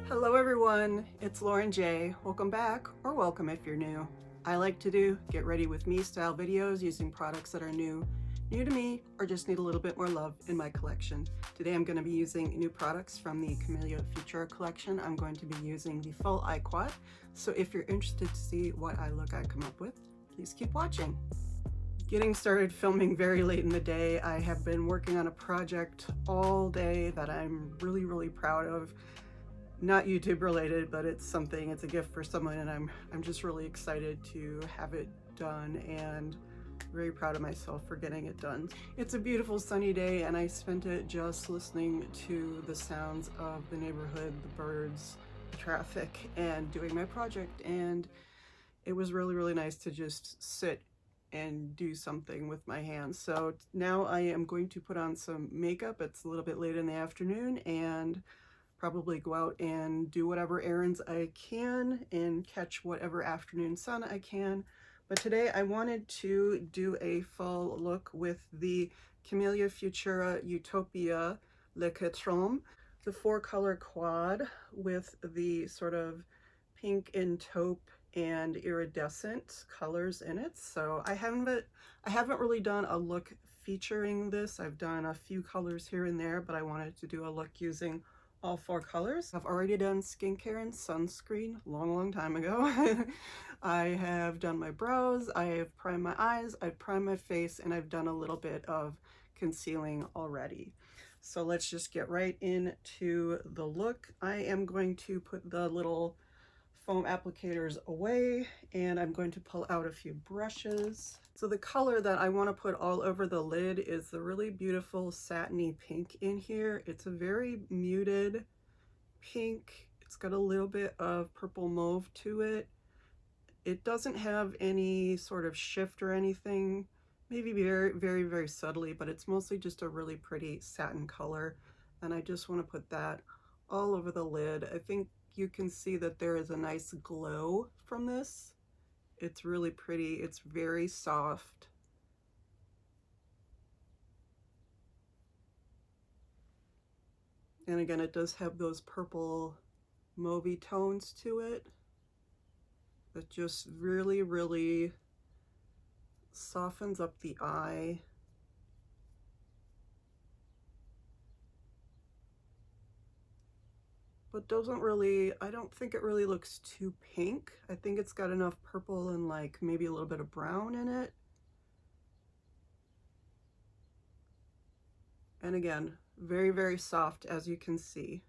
Hello everyone, it's Lauren J. Welcome back, or welcome if you're new. I like to do get ready with me style videos using products that are new to me, or just need a little bit more love in my collection. Today I'm going to be using new products from the Camélia Futura collection. I'm going to be using the full eye quad, so if you're interested to see what eye look I come up with, please keep watching. Getting started filming very late in the day. I have been working on a project all day that I'm really proud of. Not YouTube related, but it's a gift for someone, and I'm just really excited to have it done and very proud of myself for getting it done. It's a beautiful sunny day, and I spent it just listening to the sounds of the neighborhood, the birds, the traffic, and doing my project, and it was really nice to just sit and do something with my hands. So now I am going to put on some makeup. It's a little bit late in the afternoon, and probably go out and do whatever errands I can and catch whatever afternoon sun I can. But today I wanted to do a full look with the Camélia Futura Utopia Laque, the 4-color quad with the sort of pink and taupe and iridescent colors in it. So I haven't really done a look featuring this. I've done a few colors here and there, but I wanted to do a look using all 4 colors. I've already done skincare and sunscreen long time ago. I have done my brows, I have primed my eyes, I've primed my face, and I've done a little bit of concealing already. So let's just get right into the look. I am going to put the little foam applicators away, and I'm going to pull out a few brushes. So the color that I want to put all over the lid is the really beautiful satiny pink in here. It's a very muted pink. It's got a little bit of purple mauve to it. It doesn't have any sort of shift or anything, maybe very subtly, but it's mostly just a really pretty satin color, and I just want to put that all over the lid. I think you can see that there is a nice glow from this. It's really pretty. It's very soft. And again, it does have those purple mauvey tones to it that just really softens up the eye. But doesn't really, I don't think it really looks too pink. I think it's got enough purple and like maybe a little bit of brown in it. And again, very soft, as you can see.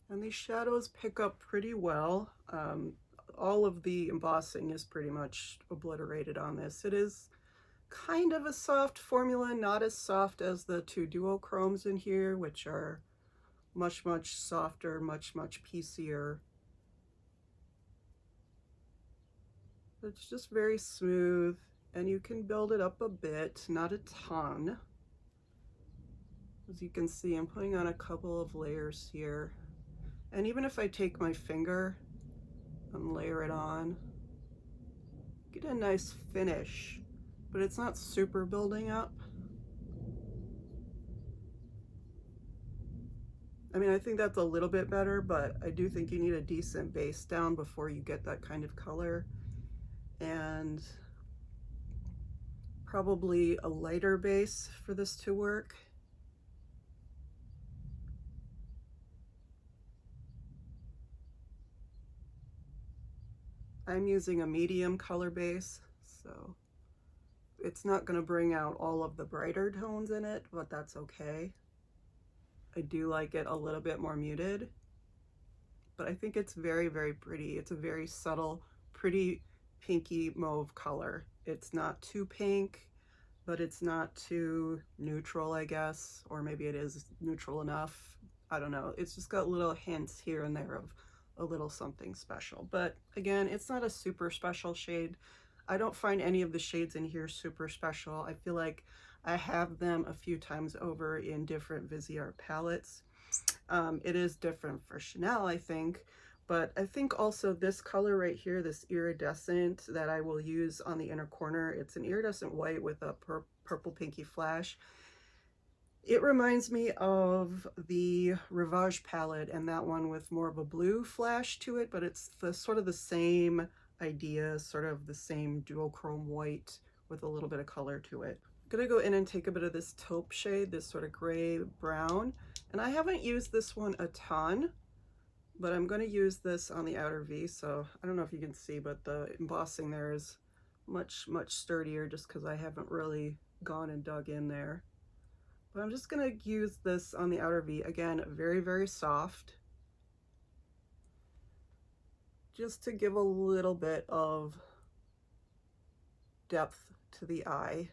And these shadows pick up pretty well. All of the embossing is pretty much obliterated on this. It is kind of a soft formula, not as soft as the 2 duochromes in here, which are much softer, much piecier. It's just very smooth, and you can build it up a bit, not a ton. As you can see, I'm putting on a couple of layers here. And even if I take my finger and layer it on, get a nice finish, but it's not super building up. I mean, I think that's a little bit better, but I do think you need a decent base down before you get that kind of color. And probably a lighter base for this to work. I'm using a medium color base, so it's not going to bring out all of the brighter tones in it, but that's okay. I do like it a little bit more muted, but I think it's very pretty. It's a very subtle, pretty pinky mauve color. It's not too pink, but it's not too neutral, I guess, or maybe it is neutral enough. I don't know. It's just got little hints here and there of a little something special. But again, it's not a super special shade. I don't find any of the shades in here super special. I feel like I have them a few times over in different Viseart palettes. It is different for Chanel, I think, But I think also this color right here, this iridescent that I will use on the inner corner, it's an iridescent white with a purple pinky flash. It reminds me of the Rouge palette and that one with more of a blue flash to it, but it's the sort of the same idea, sort of the same duochrome white with a little bit of color to it. I'm gonna go in and take a bit of this taupe shade, this sort of gray brown, and I haven't used this one a ton, but I'm going to use this on the outer V. So I don't know if you can see, but the embossing there is much sturdier just because I haven't really gone and dug in there. But I'm just going to use this on the outer V. Again, very soft, just to give a little bit of depth to the eye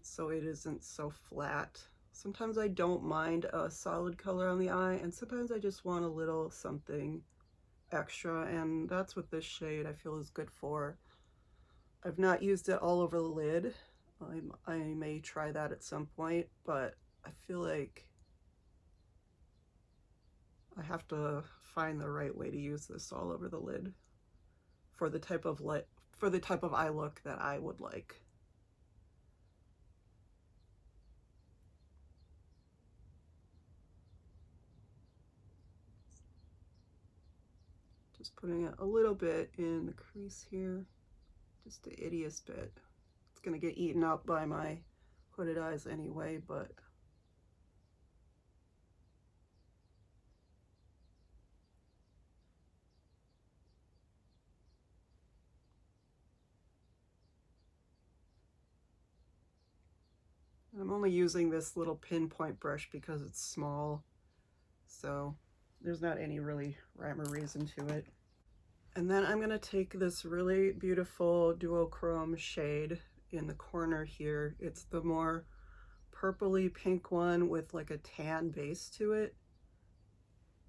so it isn't so flat. Sometimes I don't mind a solid color on the eye, and sometimes I just want a little something extra, and that's what this shade I feel is good for. I've not used it all over the lid. I may try that at some point, but I feel like I have to find the right way to use this all over the lid for the type of eye look that I would like. Just putting it a little bit in the crease here, just the ittiest bit. It's gonna get eaten up by my hooded eyes anyway, but I'm only using this little pinpoint brush because it's small, so there's not any really rhyme or reason to it. And then I'm gonna take this really beautiful duochrome shade in the corner here. It's the more purpley pink one with like a tan base to it.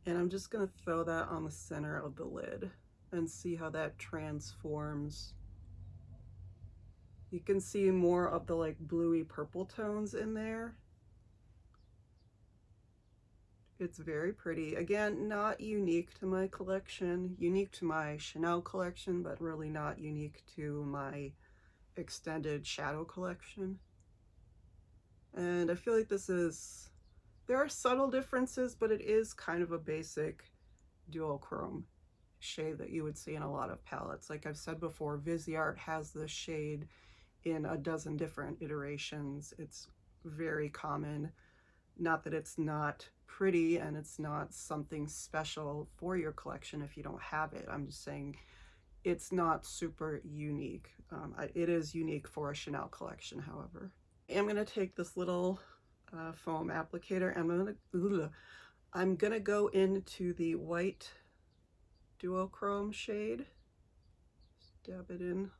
And I'm just gonna throw that on the center of the lid and see how that transforms. You can see more of the like bluey purple tones in there. It's very pretty. Again, not unique to my collection, unique to my Chanel collection, but really not unique to my extended shadow collection. And I feel like there are subtle differences, but it is kind of a basic duochrome shade that you would see in a lot of palettes. Like I've said before, Viseart has this shade in a dozen different iterations. It's very common. Not that it's not pretty and it's not something special for your collection if you don't have it. I'm just saying it's not super unique. It is unique for a Chanel collection, however. I'm going to take this little foam applicator and I'm going to go into the white duochrome shade. Just dab it in.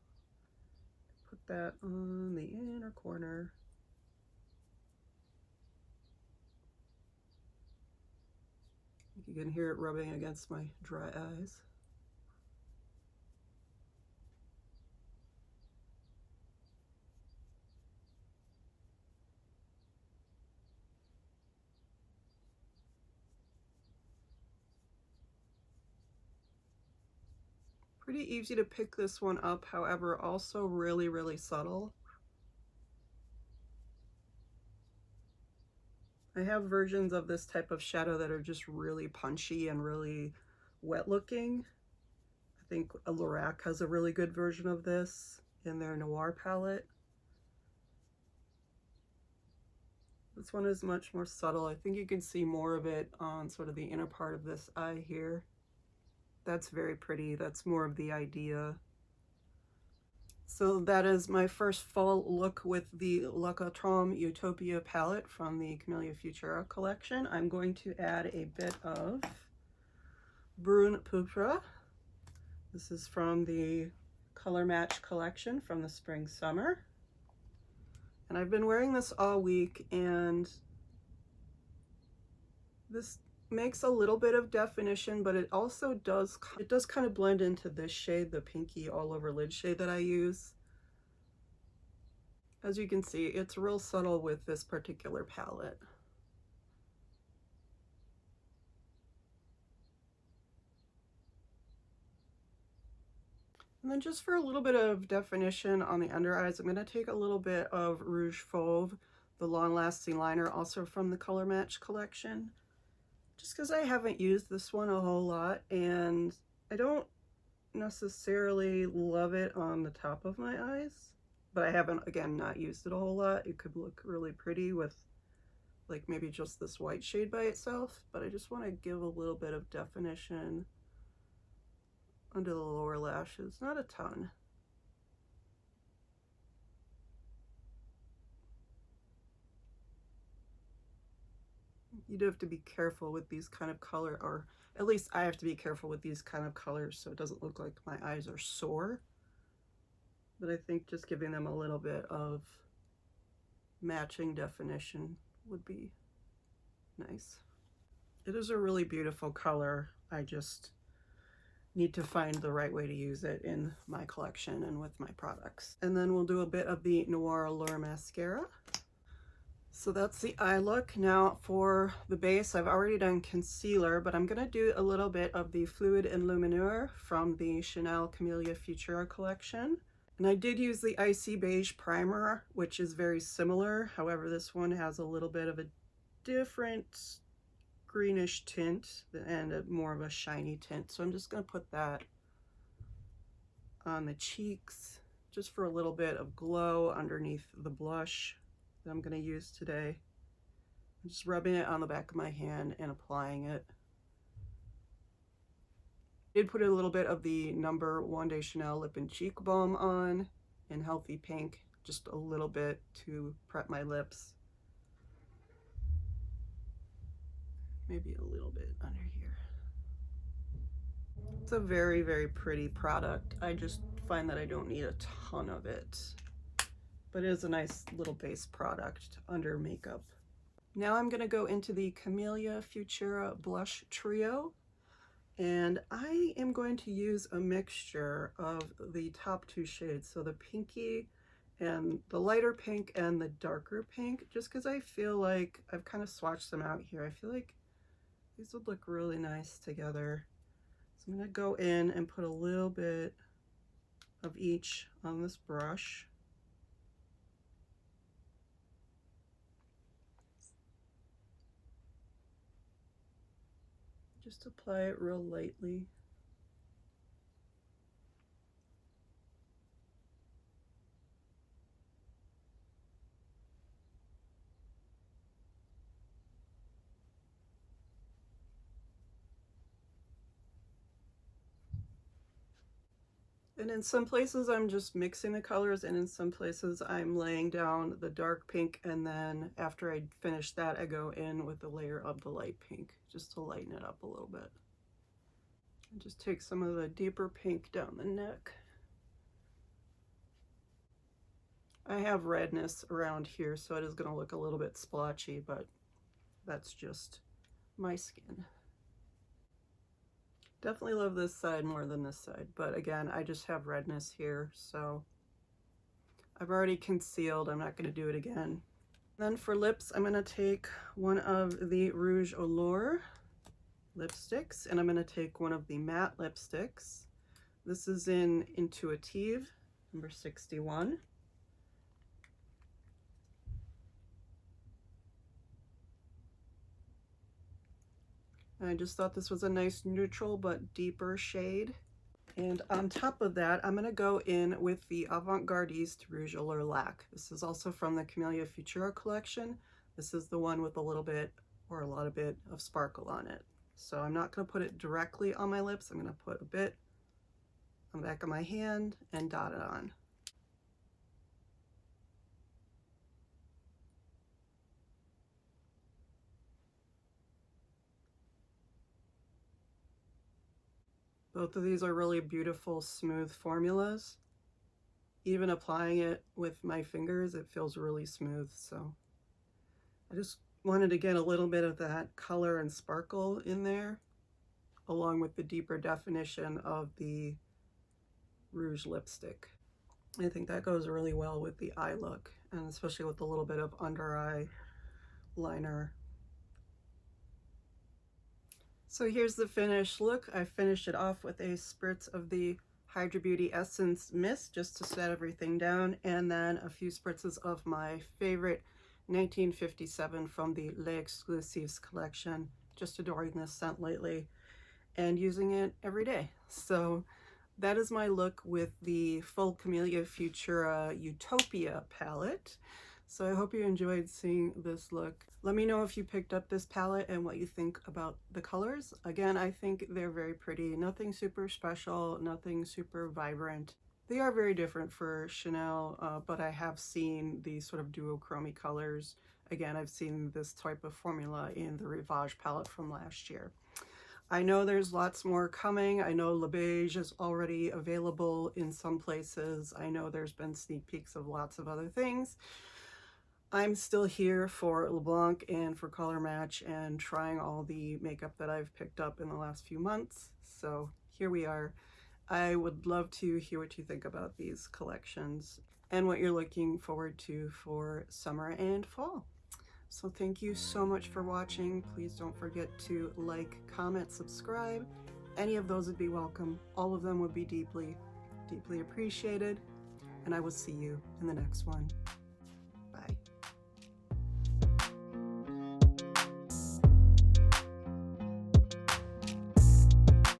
Put that on the inner corner. You can hear it rubbing against my dry eyes. Pretty easy to pick this one up, however, also really subtle. I have versions of this type of shadow that are just really punchy and really wet looking. I think Laque has a really good version of this in their Noir palette. This one is much more subtle. I think you can see more of it on sort of the inner part of this eye here. That's very pretty. That's more of the idea. So that is my first fall look with the Laque Utopia palette from the Camélia Futura collection. I'm going to add a bit of Brun Pourpre. This is from the Color Match collection from the spring summer. And I've been wearing this all week, and this makes a little bit of definition, but it also does kind of blend into this shade, the pinky all over lid shade that I use. As you can see, it's real subtle with this particular palette. And then just for a little bit of definition on the under eyes, I'm going to take a little bit of Rouge Fauve, the long-lasting liner, also from the Color Match collection. Just because I haven't used this one a whole lot, and I don't necessarily love it on the top of my eyes, but I haven't, again, not used it a whole lot. It could look really pretty with like maybe just this white shade by itself, but I just want to give a little bit of definition under the lower lashes, not a ton. You do have to be careful with these kind of color, or at least I have to be careful with these kind of colors so it doesn't look like my eyes are sore. But I think just giving them a little bit of matching definition would be nice. It is a really beautiful color. I just need to find the right way to use it in my collection and with my products. And then we'll do a bit of the Noir Allure mascara. So that's the eye look. Now for the base, I've already done concealer, but I'm gonna do a little bit of the Fluide Enlumineur from the Chanel Camélia Futura collection. And I did use the Icy Beige primer, which is very similar. However, this one has a little bit of a different greenish tint and more of a shiny tint. So I'm just going to put that on the cheeks just for a little bit of glow underneath the blush that I'm going to use today. I'm just rubbing it on the back of my hand and applying it. I did put a little bit of the No. 1 de Chanel Lip and Cheek Balm on in Healthy Pink, just a little bit to prep my lips. Maybe a little bit under here. It's a very, very pretty product. I just find that I don't need a ton of it, but it is a nice little base product under makeup. Now I'm gonna go into the Camélia Futura Blush Trio, and I am going to use a mixture of the top two shades, so the pinky and the lighter pink and the darker pink, just because I feel like I've kind of swatched them out here. I feel like these would look really nice together. So I'm going to go in and put a little bit of each on this brush. Just apply it real lightly. And in some places I'm just mixing the colors, and in some places I'm laying down the dark pink, and then after I finish that I go in with a layer of the light pink just to lighten it up a little bit. And just take some of the deeper pink down the neck. I have redness around here, so it is going to look a little bit splotchy, but that's just my skin. Definitely love this side more than this side, but again, I just have redness here, so I've already concealed. I'm not going to do it again. Then for lips, I'm going to take one of the Rouge Allure lipsticks, and I'm going to take one of the matte lipsticks. This is in Intuitive, number 61. I just thought this was a nice neutral but deeper shade. And on top of that, I'm going to go in with the Avant-Gardiste Rouge Allure Laque. This is also from the Camélia Futura collection. This is the one with a little bit or a lot of bit of sparkle on it. So I'm not going to put it directly on my lips. I'm going to put a bit on the back of my hand and dot it on. Both of these are really beautiful, smooth formulas. Even applying it with my fingers, it feels really smooth. So I just wanted to get a little bit of that color and sparkle in there, along with the deeper definition of the Rouge lipstick. I think that goes really well with the eye look, and especially with a little bit of under eye liner. So here's the finished look. I finished it off with a spritz of the Hydra Beauty Essence Mist just to set everything down, and then a few spritzes of my favorite 1957 from the Les Exclusives collection. Just adoring this scent lately and using it every day. So that is my look with the full Camélia Futura Utopia palette. So I hope you enjoyed seeing this look. Let me know if you picked up this palette and what you think about the colors. Again, I think they're very pretty. Nothing super special, nothing super vibrant. They are very different for Chanel, but I have seen these sort of duochrome colors. Again, I've seen this type of formula in the Rivage palette from last year. I know there's lots more coming. I know Le Beige is already available in some places. I know there's been sneak peeks of lots of other things. I'm still here for LeBlanc and for Color Match and trying all the makeup that I've picked up in the last few months. So here we are. I would love to hear what you think about these collections and what you're looking forward to for summer and fall. So thank you so much for watching. Please don't forget to like, comment, subscribe. Any of those would be welcome. All of them would be deeply, deeply appreciated. And I will see you in the next one.